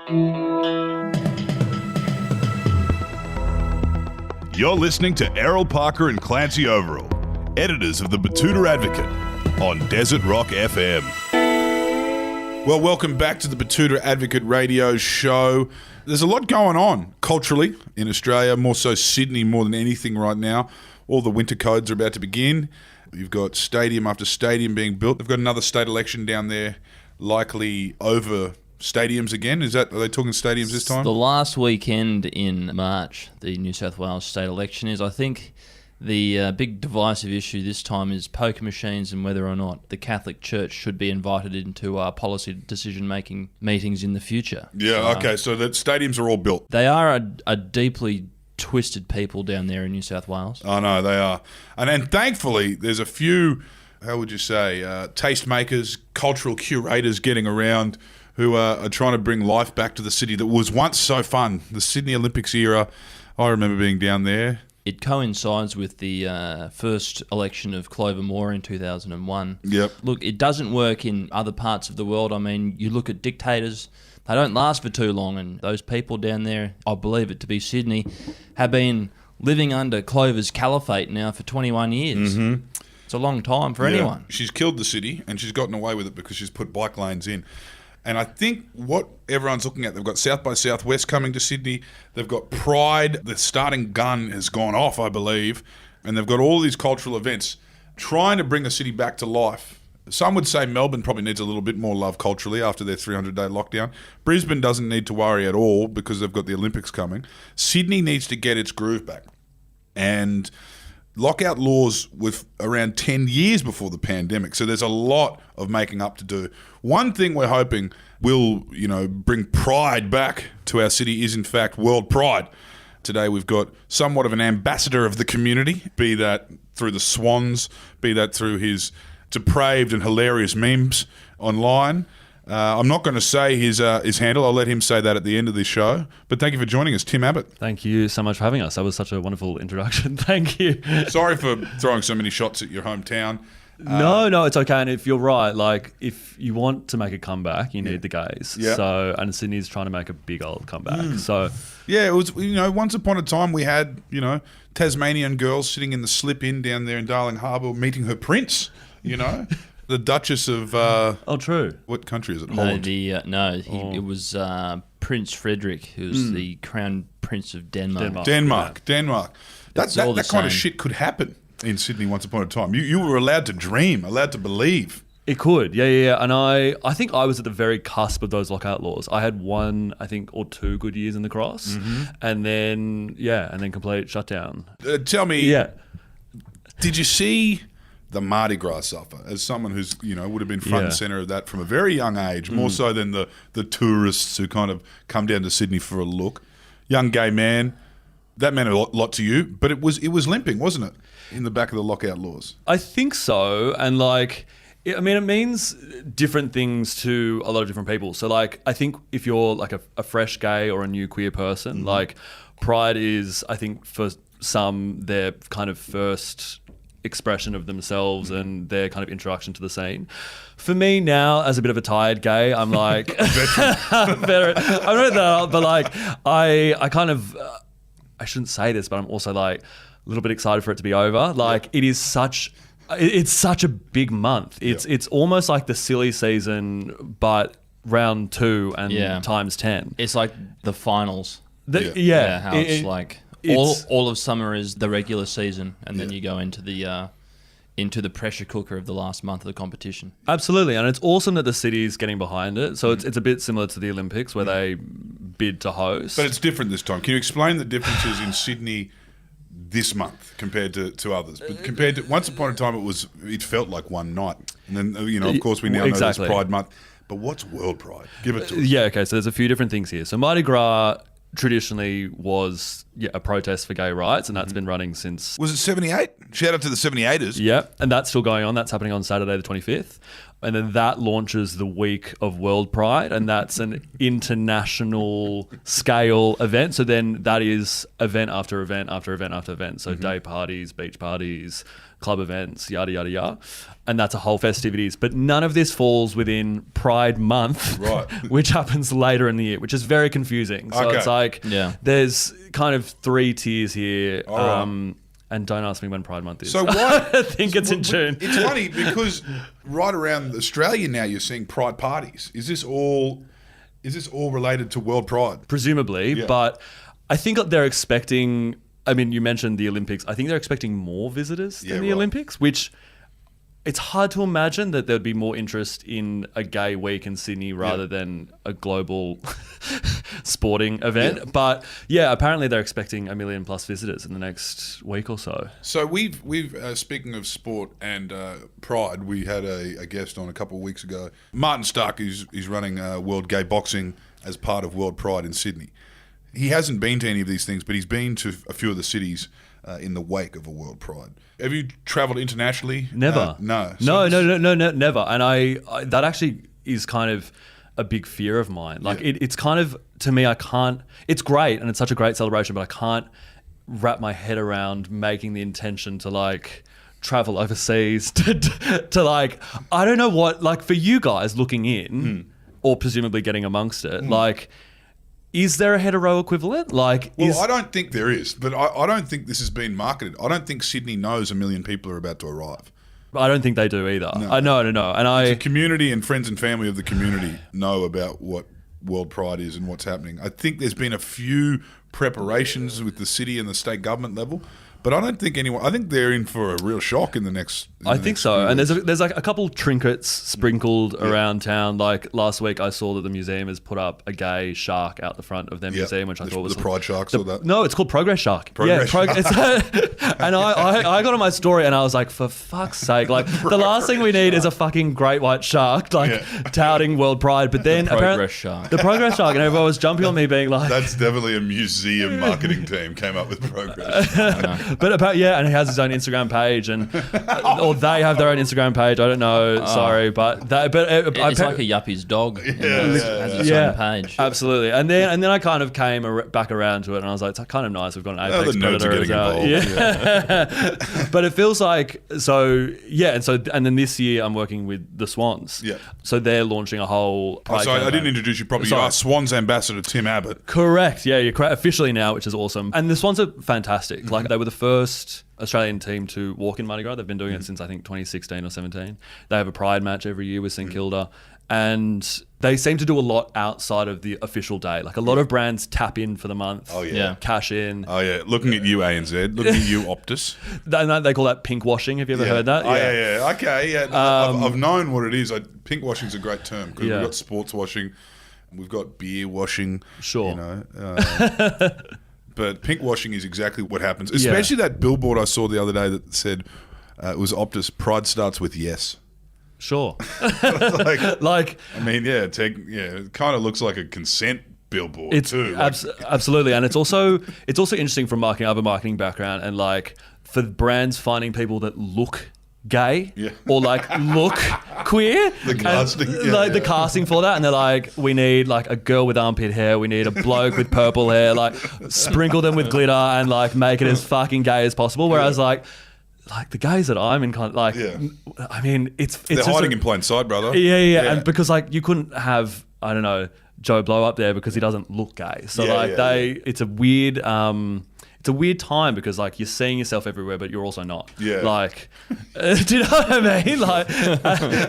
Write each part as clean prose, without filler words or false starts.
You're listening to Errol Parker and Clancy Overall, editors of the Betoota Advocate on Desert Rock FM. Well, welcome back to the Betoota Advocate radio show. There's a lot going on culturally in Australia, more so Sydney more than anything right now. All the winter codes are about to begin. You've got stadium after stadium being built. They've got another state election down there, likely over stadiums again. Are they talking stadiums this time? The last weekend in March, the New South Wales state election is. I think the big divisive issue this time is poker machines and whether or not the Catholic Church should be invited into policy decision-making meetings in the future. Yeah, okay, so the stadiums are all built. They are a deeply twisted people down there in New South Wales. I know, they are. And thankfully, there's a few, how would you say, tastemakers, cultural curators getting around who are trying to bring life back to the city that was once so fun. The Sydney Olympics era, I remember being down there. It coincides with the first election of Clover Moore in 2001. Yep. Look, it doesn't work in other parts of the world. I mean, you look at dictators, they don't last for too long, and those people down there, I believe it to be Sydney, have been living under Clover's caliphate now for 21 years. Mm-hmm. It's a long time for anyone. She's killed the city, and she's gotten away with it because she's put bike lanes in. And I think what everyone's looking at, they've got South by Southwest coming to Sydney. They've got Pride. The starting gun has gone off, I believe. And they've got all these cultural events trying to bring the city back to life. Some would say Melbourne probably needs a little bit more love culturally after their 300-day lockdown. Brisbane doesn't need to worry at all because they've got the Olympics coming. Sydney needs to get its groove back. And lockout laws were around 10 years before the pandemic, so there's a lot of making up to do. One thing we're hoping will, bring pride back to our city is, in fact, WorldPride. Today we've got somewhat of an ambassador of the community, be that through the Swans, be that through his depraved and hilarious memes online. I'm not going to say his handle. I'll let him say that at the end of this show. But thank you for joining us, Tim Abbott. Thank you so much for having us. That was such a wonderful introduction. Thank you. Sorry for throwing so many shots at your hometown. No, it's okay. And if you're right, like if you want to make a comeback, you need the gays. Yeah. So, and Sydney's trying to make a big old comeback. So, yeah, it was. Once upon a time we had Tasmanian girls sitting in the slip-in down there in Darling Harbour meeting her prince. The Duchess of... true. What country is it? No, Holland? it was Prince Frederick, who's the Crown Prince of Denmark. Denmark. That kind of same. shit could happen in Sydney once upon a time. You were allowed to dream, allowed to believe. It could, yeah. And I think I was at the very cusp of those lockout laws. I had one, I think, or 2 good years in the cross, and then complete shutdown. Tell me, did you see the Mardi Gras suffer as someone who's would have been front and center of that from a very young age, more so than the tourists who kind of come down to Sydney for a look? Young gay man, that meant a lot to you, but it was limping, wasn't it, in the back of the lockout laws? I think so, and it means different things to a lot of different people. So I think if you're like a fresh gay or a new queer person, Pride is, I think for some, their kind of first expression of themselves and their kind of introduction to the scene. For me now, as a bit of a tired gay, I'm like veteran. I'm not that, but I kind of I shouldn't say this, but I'm also a little bit excited for it to be over. It is it's such a big month. It's almost like the silly season, but round 2 and times 10. It's like the finals. How it's all of summer is the regular season, and then you go into the pressure cooker of the last month of the competition. Absolutely, and it's awesome that the city's getting behind it. So it's a bit similar to the Olympics where they bid to host. But it's different this time. Can you explain the differences in Sydney this month compared to others? But compared to once upon a time, it felt like one night, and then of course we now know it's Pride Month. But what's WorldPride? Give it to us. Yeah, okay. So there's a few different things here. So Mardi Gras traditionally was a protest for gay rights, and that's been running since... Was it 78? Shout out to the 78ers. Yeah, and that's still going on. That's happening on Saturday the 25th. and then that launches the week of WorldPride, and that's an international scale event. So then that is event after event after event after event. So day parties, beach parties, club events, yada, yada, yada. And that's a whole festivities. But none of this falls within Pride Month, Right. which happens later in the year, which is very confusing. So Okay. it's like, there's kind of 3 tiers here. All right. And don't ask me when Pride Month is. So why? I think it's in June. It's funny because right around Australia now you're seeing Pride parties. Is this all related to World Pride? Presumably, Yeah. but I think they're expecting. I mean, you mentioned the Olympics. I think they're expecting more visitors than the right. Olympics, which it's hard to imagine that there'd be more interest in a gay week in Sydney rather than a global sporting event. Yeah. But yeah, apparently they're expecting 1 million plus visitors in the next week or so. So we've speaking of sport and Pride, we had a guest on a couple of weeks ago. Martin Stark is running World Gay Boxing as part of World Pride in Sydney. He hasn't been to any of these things, but he's been to a few of the cities in the wake of a World Pride. Have you travelled internationally? Never. No. No, never. And I that actually is kind of a big fear of mine. Like it's kind of, to me, I can't, it's great and it's such a great celebration, but I can't wrap my head around making the intention to like travel overseas to like, I don't know what, like for you guys looking in or presumably getting amongst it, like, is there a hetero equivalent? Like, Well, I don't think there is, but I don't think this has been marketed. I don't think Sydney knows 1 million people are about to arrive. I don't think they do either. No. I know. And The community and friends and family of the community know about what World Pride is and what's happening. I think there's been a few preparations with the city and the state government level, but I don't think anyone. I think they're in for a real shock in the next. I think so. And there's like a couple trinkets sprinkled around town. Like last week, I saw that the museum has put up a gay shark out the front of their museum, which I thought was the Pride Sharks or that. No, it's called Progress Shark. Progress Shark. And I got on my story and I was like, for fuck's sake, like the last thing we need is a fucking great white shark, like touting World Pride. But then Progress Shark. the Progress Shark, and everyone was jumping on me, being like, That's definitely a museum marketing team came up with Progress. But about and he has his own Instagram page, and or they have their own Instagram page. I don't know. Sorry, but It's like a yuppie's dog. Has its own page. Absolutely. And then I kind of came back around to it, and I was like, it's kind of nice. We've got an apex the nerds predator are as getting well. involved. But it feels like and then this year I'm working with the Swans. Yeah. So they're launching a whole. Pride Sorry, I campaign. didn't introduce you properly. Sorry. You are Swans ambassador Tim Abbott. Correct. Yeah, you're correct. Officially now, which is awesome. And the Swans are fantastic. Like they were the first Australian team to walk in Mardi Gras. They've been doing it since I think 2016 or 17. They have a Pride match every year with St Kilda, and they seem to do a lot outside of the official day. Like a lot of brands tap in for the month. Oh yeah. Cash in. Oh yeah. Looking at you, ANZ. Looking at you, Optus. They call that pink washing. Have you ever heard that? Oh, yeah. Okay, yeah. I've known what it is. Pink washing is a great term because we've got sports washing, we've got beer washing. Sure. You know, but pink washing is exactly what happens. Especially that billboard I saw the other day that said it was Optus. Pride starts with yes. Sure. like, I mean, it kind of looks like a consent billboard too. Absolutely, and it's also interesting from I have a marketing background, and like for brands finding people that look gay or like look queer, the casting, the casting for that, and they're like, we need like a girl with armpit hair, we need a bloke with purple hair, like sprinkle them with glitter and like make it as fucking gay as possible. Whereas like the gays that I'm in, I mean, it's they're hiding in plain sight, brother. Yeah, and because like you couldn't have, I don't know, Joe Blow up there because he doesn't look gay. So it's a weird. It's a weird time because like you're seeing yourself everywhere, but you're also not. Yeah. Like, do you know what I mean? Like,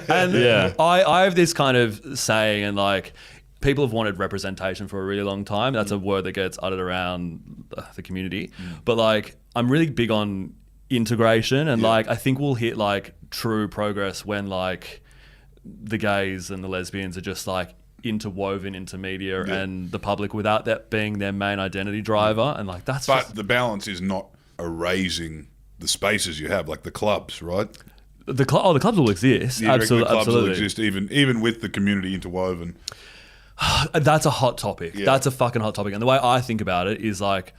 and I have this kind of saying, and like people have wanted representation for a really long time. That's a word that gets uttered around the community. But like, I'm really big on integration, and like I think we'll hit like true progress when like the gays and the lesbians are just like interwoven into media and the public without that being their main identity driver, and like that's. But the balance is not erasing the spaces you have, like the clubs, right? The clubs will exist. Absolutely, the clubs will absolutely. exist even with the community interwoven. That's a hot topic. That's a fucking hot topic. And the way I think about it is like,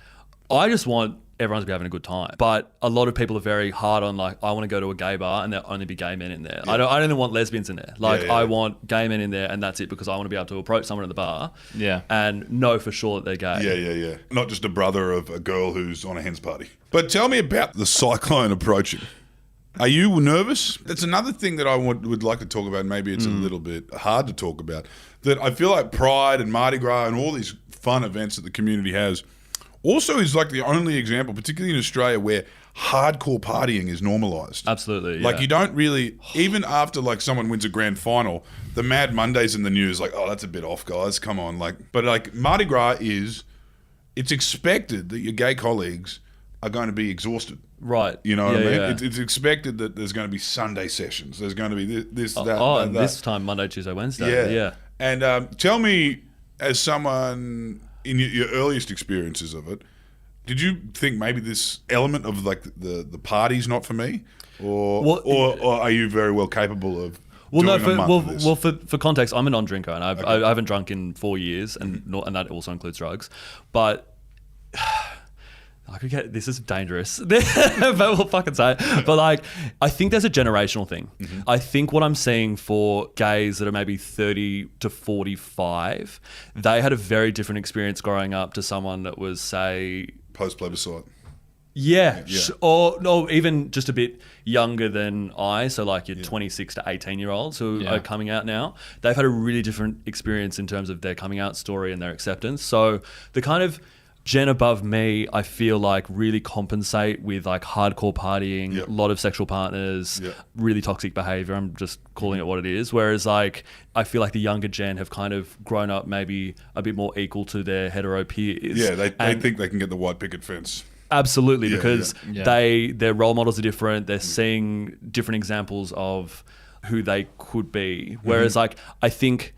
I just want everyone's gonna be having a good time. But a lot of people are very hard on like, I want to go to a gay bar and there'll only be gay men in there. I don't even want lesbians in there. Like I want gay men in there and that's it, because I want to be able to approach someone at the bar and know for sure that they're gay. Yeah. Not just a brother of a girl who's on a hen's party. But tell me about the cyclone approaching. Are you nervous? That's another thing that I would like to talk about. Maybe it's a little bit hard to talk about. That I feel like Pride and Mardi Gras and all these fun events that the community has also is like the only example, particularly in Australia, where hardcore partying is normalised. Absolutely. Like you don't really, even after like someone wins a grand final, the Mad Mondays in the news, like, oh, that's a bit off, guys. Come on. But Mardi Gras it's expected that your gay colleagues are going to be exhausted. Right. You know what I mean? Yeah. It's expected that there's going to be Sunday sessions. There's going to be this, that, and that. this time Monday, Tuesday, Wednesday. Yeah. And tell me, as someone in your earliest experiences of it, did you think maybe this element of like the party's not for me, or are you very well capable of? For context, I'm a non-drinker and I haven't drunk in 4 years, and that also includes drugs. But this is dangerous, but we'll fucking say it. But like, I think there's a generational thing. I think what I'm seeing for gays that are maybe 30 to 45, they had a very different experience growing up to someone that was, say, post-plebiscite. Yeah. Or no, even just a bit younger than I. So like your 26 to 18-year-olds who are coming out now. They've had a really different experience in terms of their coming out story and their acceptance. So the kind of gen above me, I feel like really compensate with like hardcore partying, a lot of sexual partners, really toxic behavior. I'm just calling it what it is. Whereas like, I feel like the younger gen have kind of grown up maybe a bit more equal to their hetero peers. Yeah, they think they can get the white picket fence. Absolutely, because their role models are different. They're seeing different examples of who they could be. Whereas like, I think,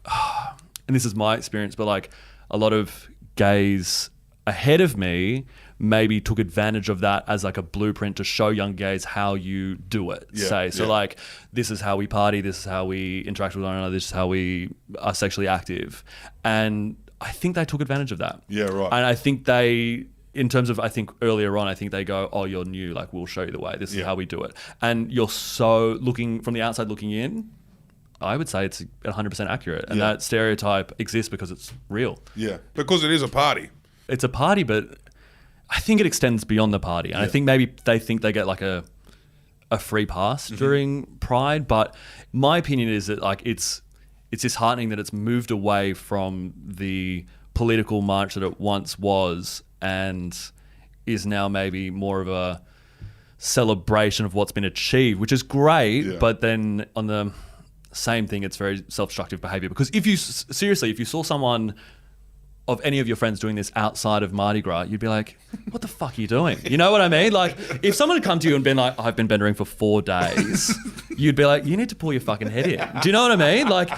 and this is my experience, but like a lot of gays ahead of me maybe took advantage of that as like a blueprint to show young gays how you do it. Like, this is how we party, this is how we interact with one another, this is how we are sexually active. And I think they took advantage of that. Yeah, right. And I think in terms of, I think earlier on, I think they go, oh, you're new, like we'll show you the way, this is how we do it. And you're so looking from the outside looking in, I would say it's 100% accurate. And that stereotype exists because it's real. Yeah, because it is a party. It's a party, but I think it extends beyond the party. And I think maybe they think they get like a free pass during Pride. But my opinion is that like it's disheartening that it's moved away from the political march that it once was and is now maybe more of a celebration of what's been achieved, which is great. But then on the same thing, it's very self-destructive behavior, because if you saw someone of any of your friends doing this outside of Mardi Gras, you'd be like, what the fuck are you doing? You know what I mean? Like, if someone had come to you and been like, I've been bendering for 4 days, you'd be like, you need to pull your fucking head in. Do you know what I mean? Like,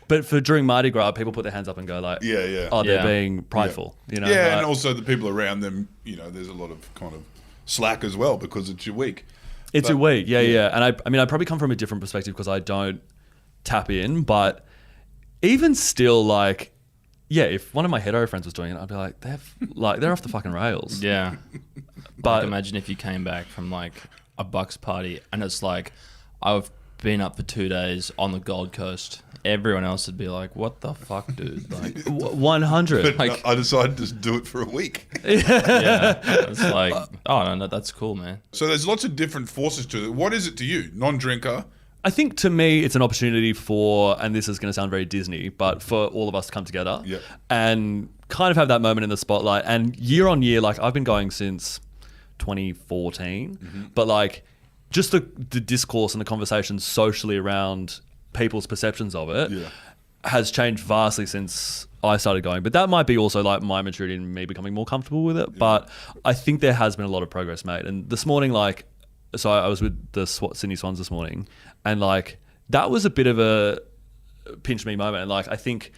but for during Mardi Gras, people put their hands up and go like, oh, they're being prideful. You know? Yeah, and also the people around them, you know, there's a lot of kind of slack as well because it's your week. It's a week, yeah. And I mean, I probably come from a different perspective because I don't tap in, but even still, like, yeah, if one of my hetero friends was doing it, I'd be like, they're off the fucking rails. Yeah. But like, imagine if you came back from like a Bucks party and it's like, I've been up for 2 days on the Gold Coast. Everyone else would be like, what the fuck, dude? Like 100. But I decided to do it for a week. Yeah. It's like, oh, no, that's cool, man. So there's lots of different forces to it. What is it to you? Non-drinker? I think to me, it's an opportunity for, and this is going to sound very Disney, but for all of us to come together and kind of have that moment in the spotlight. And year on year, like I've been going since 2014, but like just the discourse and the conversation socially around people's perceptions of it has changed vastly since I started going. But that might be also like my maturity and me becoming more comfortable with it. But I think there has been a lot of progress made. And this morning, like, so I was with the Sydney Swans this morning, and like that was a bit of a pinch me moment. And like I think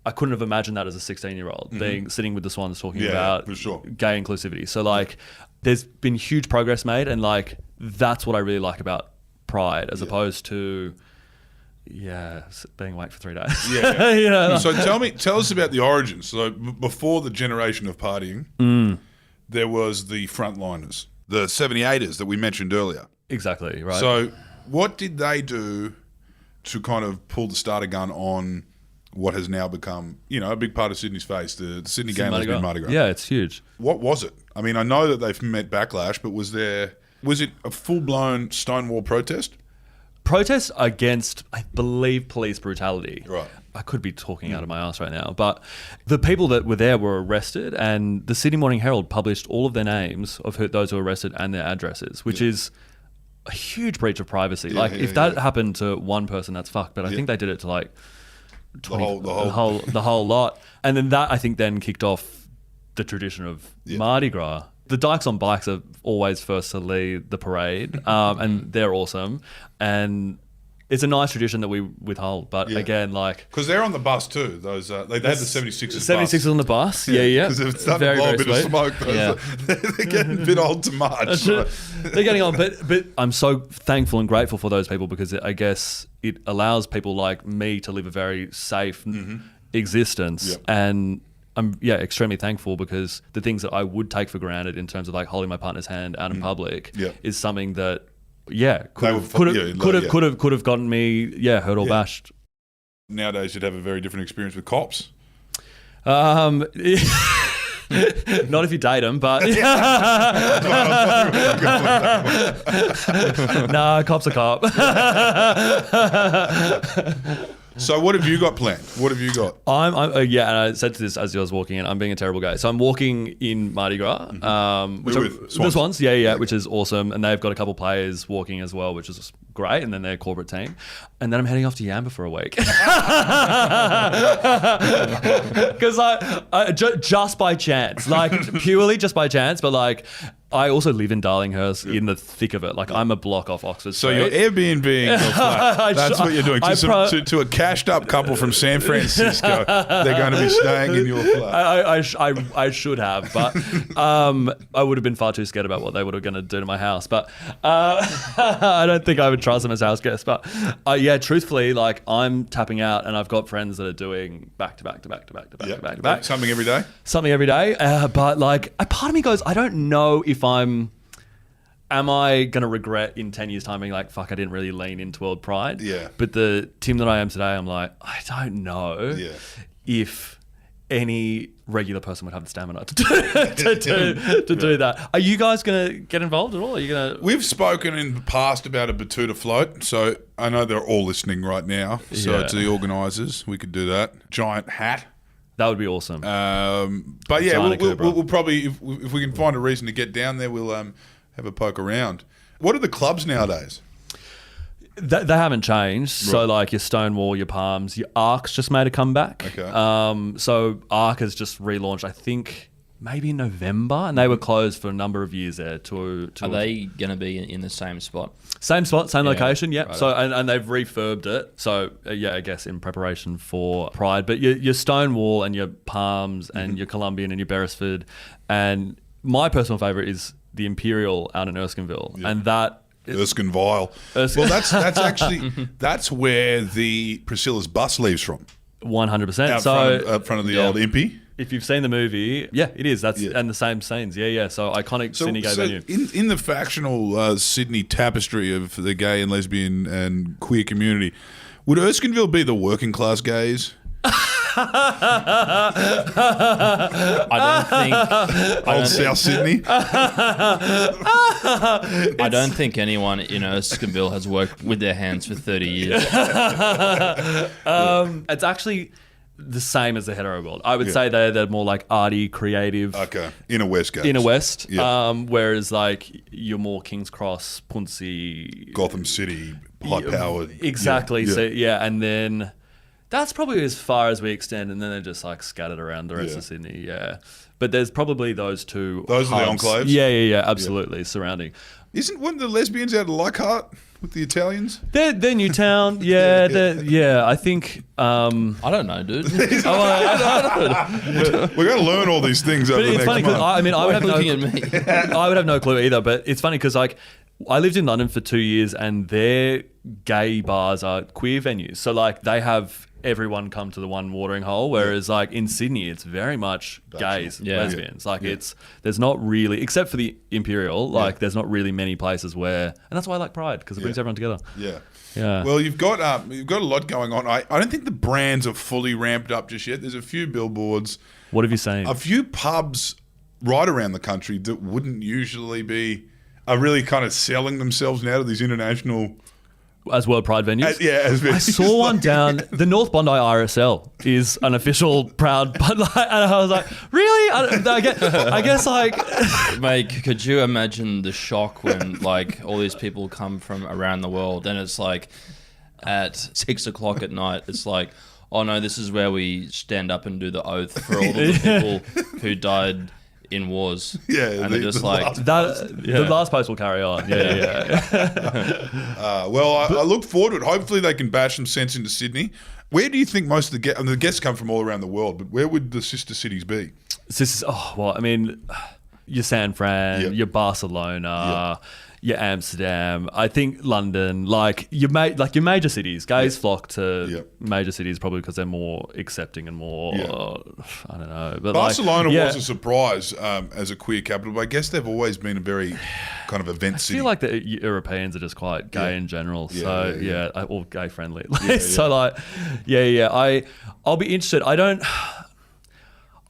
I couldn't have imagined that as a 16-year-old sitting with the Swans talking about for sure. gay inclusivity. So like there's been huge progress made, and like that's what I really like about Pride as opposed to being awake for 3 days. So tell us about the origins. So before the generation of partying, there was the frontliners, the 78ers that we mentioned earlier. Exactly, right. So what did they do to kind of pull the starter gun on what has now become, a big part of Sydney's face, the Sydney Gay and Lesbian Mardi Gras? Yeah, it's huge. What was it? I mean, I know that they've met backlash, but was it a full-blown Stonewall protest? Protest against, I believe, police brutality. Right. I could be talking out of my ass right now, but the people that were there were arrested, and the Sydney Morning Herald published all of their names of those who were arrested and their addresses, which is a huge breach of privacy. If that happened to one person, that's fucked. But I think they did it to like 20, the whole lot, and then that I think then kicked off the tradition of Mardi Gras. The Dykes on Bikes are always first to lead the parade, and they're awesome. And it's a nice tradition that we withhold. But again, because they're on the bus too. Those they had the 76ers. 76ers on the bus. Yeah. Because it's starting to blow a bit of smoke. They're getting a bit old to march. They're getting on, but I'm so thankful and grateful for those people, because I guess it allows people like me to live a very safe existence. And I'm extremely thankful, because the things that I would take for granted in terms of like holding my partner's hand out in public is something that could have gotten me hurt or bashed. Nowadays you'd have a very different experience with cops. Not if you date them, but nah, cop's a cop. So what have you got planned? What have you got? I'm and I said to this as I was walking in, I'm being a terrible guy. So I'm walking in Mardi Gras, which with Swans. The Swans, which is awesome, and they've got a couple players walking as well, which is great, and then their corporate team, and then I'm heading off to Yamba for a week, because I just by chance, like purely just by chance, but like. I also live in Darlinghurst in the thick of it. Like, I'm a block off Oxford Street. So you're Airbnbing your flat. That's what you're doing. To a cashed up couple from San Francisco, they're going to be staying in your flat. I should have, but I would have been far too scared about what they were going to do to my house. But I don't think I would trust them as house guests. But truthfully, like, I'm tapping out, and I've got friends that are doing back to back. Something every day? Something every day. But like, a part of me goes, I don't know if am I going to regret in 10 years' time being like, fuck, I didn't really lean into WorldPride? Yeah. But the Tim that I am today, I'm like, I don't know if any regular person would have the stamina to do that. Are you guys going to get involved at all? Are you going to? We've spoken in the past about a Betoota float, so I know they're all listening right now. So to the organisers, we could do that. Giant hat. That would be awesome. But yeah, we'll probably, if we can find a reason to get down there, we'll have a poke around. What are the clubs nowadays? They haven't changed. Right. So like your Stonewall, your Palms, your Ark's just made a comeback. Okay. So Ark has just relaunched, I think, maybe in November, and they were closed for a number of years there. Are they going to be in the same spot? Same spot, same location, yeah. Right. So and they've refurbed it. So I guess in preparation for Pride. But your Stonewall and your Palms and your Columbian and your Beresford, and my personal favourite is the Imperial out in Erskineville, and that. Erskineville. Well, that's actually that's where the Priscilla's bus leaves from. 100%. Out front of the old Impy. If you've seen the movie, it is. That's and the same scenes. So iconic Sydney gay venue. In the factional Sydney tapestry of the gay and lesbian and queer community, would Erskineville be the working class gays? Old South Sydney. I don't think anyone in Erskineville has worked with their hands for 30 years. It's actually the same as the hetero world. I would say they're more like arty, creative. Okay. Inner West guys. Inner West. Yeah. Whereas like you're more King's Cross, Punsey, Gotham City, high powered. Exactly. So and then that's probably as far as we extend, and then they're just like scattered around the rest of Sydney. Yeah. But there's probably those two. Those are the enclaves? Yeah, absolutely. Surrounding. Isn't one of the lesbians out of Leichhardt with the Italians? They're Newtown. I think. I don't know, dude. We're going to learn all these things over the next month. I would have looking at me. I would have no clue either. But it's funny because like I lived in London for 2 years, and their gay bars are queer venues. So like they have everyone come to the one watering hole, whereas like in Sydney it's very much gays, lesbians. Like there's not really, except for the Imperial, like there's not really many places where, and that's why I like Pride, because it brings everyone together. Yeah. Well, you've got a lot going on. I don't think the brands are fully ramped up just yet. There's a few billboards. What have you seen? A few pubs right around the country that wouldn't usually are really kind of selling themselves now to these international... As WorldPride venues? As venues. I saw one down, the North Bondi RSL is an official proud, but like, and I was like, really? I guess like... Mate, could you imagine the shock when like all these people come from around the world and it's like at 6 o'clock at night, it's like, oh no, this is where we stand up and do the oath for all the people who died in wars. And they're just like... The last post will carry on. Well, I look forward to it. Hopefully they can bash some sense into Sydney. Where do you think most of the guests come from all around the world, but where would the sister cities be? Your San Fran, your Barcelona, your Amsterdam. I think London, like your major cities. Gays flock to major cities probably because they're more accepting and more. I don't know. But Barcelona was a surprise as a queer capital, but I guess they've always been a very kind of event city. I feel like the Europeans are just quite gay in general. All gay friendly. I'll be interested.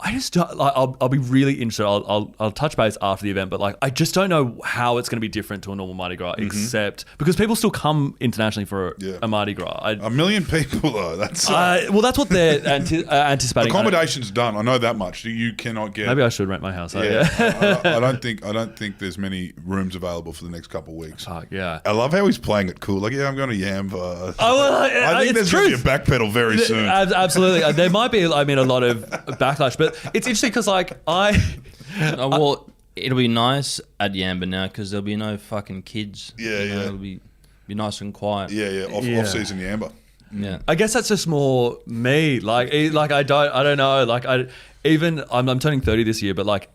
I just don't, like, I'll be really interested. I'll touch base after the event, but like I just don't know how it's going to be different to a normal Mardi Gras, except because people still come internationally for a Mardi Gras. 1 million people though. That's that's what they're anticipating. Accommodation's done. I know that much. You cannot get. Maybe I should rent my house. I don't think there's many rooms available for the next couple of weeks. I love how he's playing it cool. Like, I'm going to Yamba. I think there's going to be a backpedal very soon. Absolutely, there might be. I mean, a lot of backlash, but it's interesting because it'll be nice at Yamba now because there'll be no fucking kids. It'll be nice and quiet. Off season Yamba. Yeah, I guess that's just more me. Like I don't know. Like I'm turning 30 this year, but like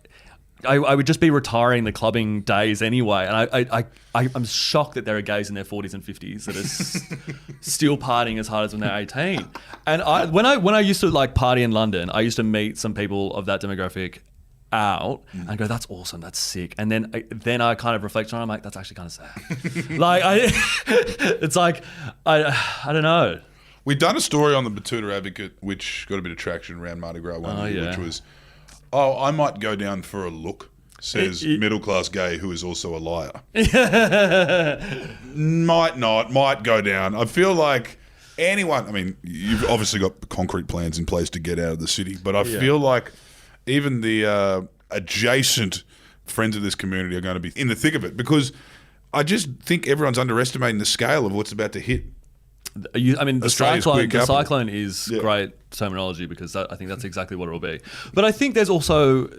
I would just be retiring the clubbing days anyway. And I'm shocked that there are gays in their 40s and 50s that are still partying as hard as when they're 18. And when I used to like party in London, I used to meet some people of that demographic out and go, that's awesome, that's sick. And then I kind of reflect on it, I'm like, that's actually kind of sad. It's like, I don't know. We've done a story on the Betoota Advocate, which got a bit of traction around Mardi Gras one year, which was, I might go down for a look, says middle-class gay who is also a liar. Might go down. I feel like anyone, I mean, you've obviously got concrete plans in place to get out of the city, but I feel like even the adjacent friends of this community are going to be in the thick of it, because I just think everyone's underestimating the scale of what's about to hit. The cyclone is great terminology, because I think that's exactly what it will be. But I think there's also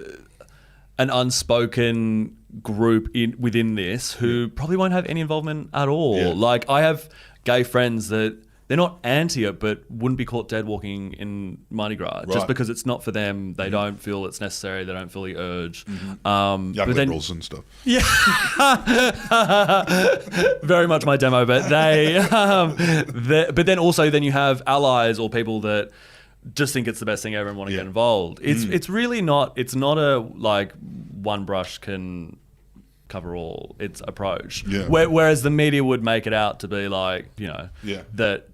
an unspoken group within this who probably won't have any involvement at all. Yeah. Like, I have gay friends that they're not anti it, but wouldn't be caught dead walking in Mardi Gras just because it's not for them. They don't feel it's necessary. They don't feel the urge. Young liberals and stuff. Yeah, very much my demo. But but then also you have allies or people that just think it's the best thing ever and want to get involved. It's really not. It's not a like one brush can cover all. It's approach. Yeah. Whereas the media would make it out to be like, that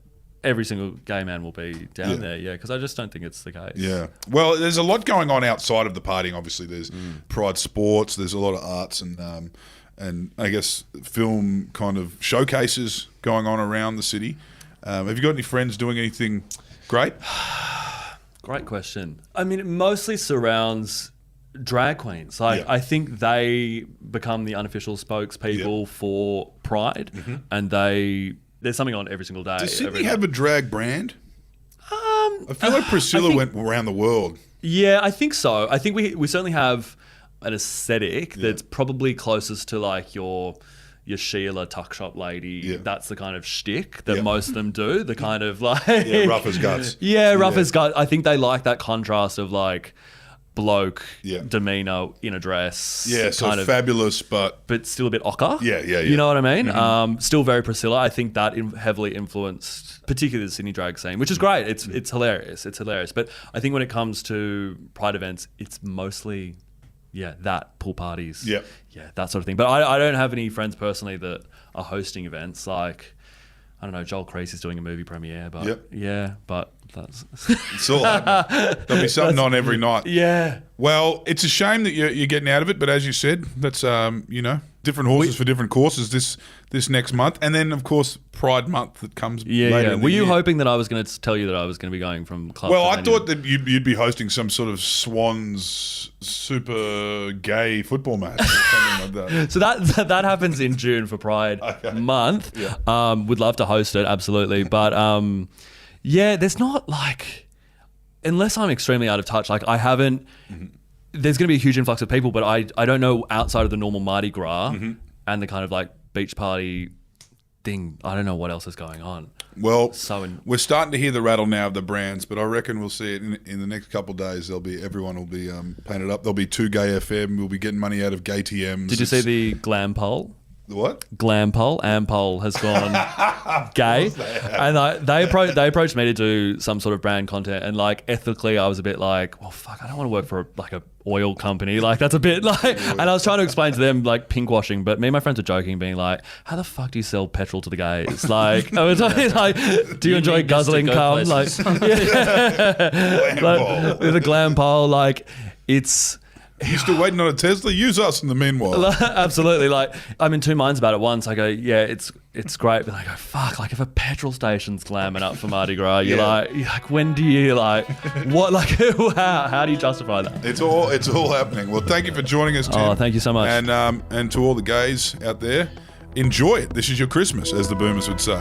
every single gay man will be down there. Yeah, because I just don't think it's the case. Yeah. Well, there's a lot going on outside of the partying. Obviously, there's Pride sports. There's a lot of arts and I guess film kind of showcases going on around the city. Have you got any friends doing anything great? Great question. I mean, it mostly surrounds drag queens. Like, I think they become the unofficial spokespeople for Pride, and there's something on every single day. Does Sydney have a drag brand? I feel like Priscilla went around the world. Yeah, I think so. I think we certainly have an aesthetic that's probably closest to like your Sheila tuck shop lady. Yeah. That's the kind of shtick that most of them do. The kind of like rough as guts. Rough as guts. I think they like that contrast of like bloke demeanor in a dress. Yeah, so kind of fabulous, but still a bit ochre. Yeah. You know what I mean? Still very Priscilla. I think that heavily influenced particularly the Sydney drag scene, which is great. It's hilarious. It's hilarious. But I think when it comes to Pride events, it's mostly, that pool parties. Yep. Yeah, that sort of thing. But I don't have any friends personally that are hosting events. Like, I don't know, Joel Crease is doing a movie premiere, but but that's It's all happening. There'll be something on every night. yeah. Well, it's a shame that you're getting out of it, but as you said, that's different horses for different courses this next month, and then of course Pride Month that comes later. Were you hoping that I was going to tell you that I was going to be going from club? Well, to I thought that you'd be hosting some sort of Swans super gay football match or something like that. So that happens in June for Pride Month. Yeah. Would love to host it, absolutely, but there's not like, unless I'm extremely out of touch, like I haven't. Mm-hmm. There's going to be a huge influx of people, but I don't know outside of the normal Mardi Gras and the kind of like beach party thing. I don't know what else is going on. Well, we're starting to hear the rattle now of the brands, but I reckon we'll see it in the next couple of days. Everyone will be painted up. There'll be 2 Gay FM. We'll be getting money out of Gay TMs. Did you see the glam poll? The what? Glam poll. Ampol has gone gay, and they approached me to do some sort of brand content, and like ethically, I was a bit like, well, fuck, I don't want to work for a oil company. Like that's a bit like, and I was trying to explain to them like pink washing, but me and my friends were joking, being like, how the fuck do you sell petrol to the gays? Like, I was like, do you enjoy guzzling cum? Like, with a glam pole, like it's. You still waiting on a Tesla? Use us in the meanwhile. Absolutely. Like, I'm in two minds about it. Once I go, yeah, it's great. But I go, fuck, like if a petrol station's glamming up for Mardi Gras, you're like, when do you what, how do you justify that? It's all happening. Well, thank you for joining us, Tim. Oh, thank you so much. And to all the gays out there, enjoy it. This is your Christmas, as the boomers would say.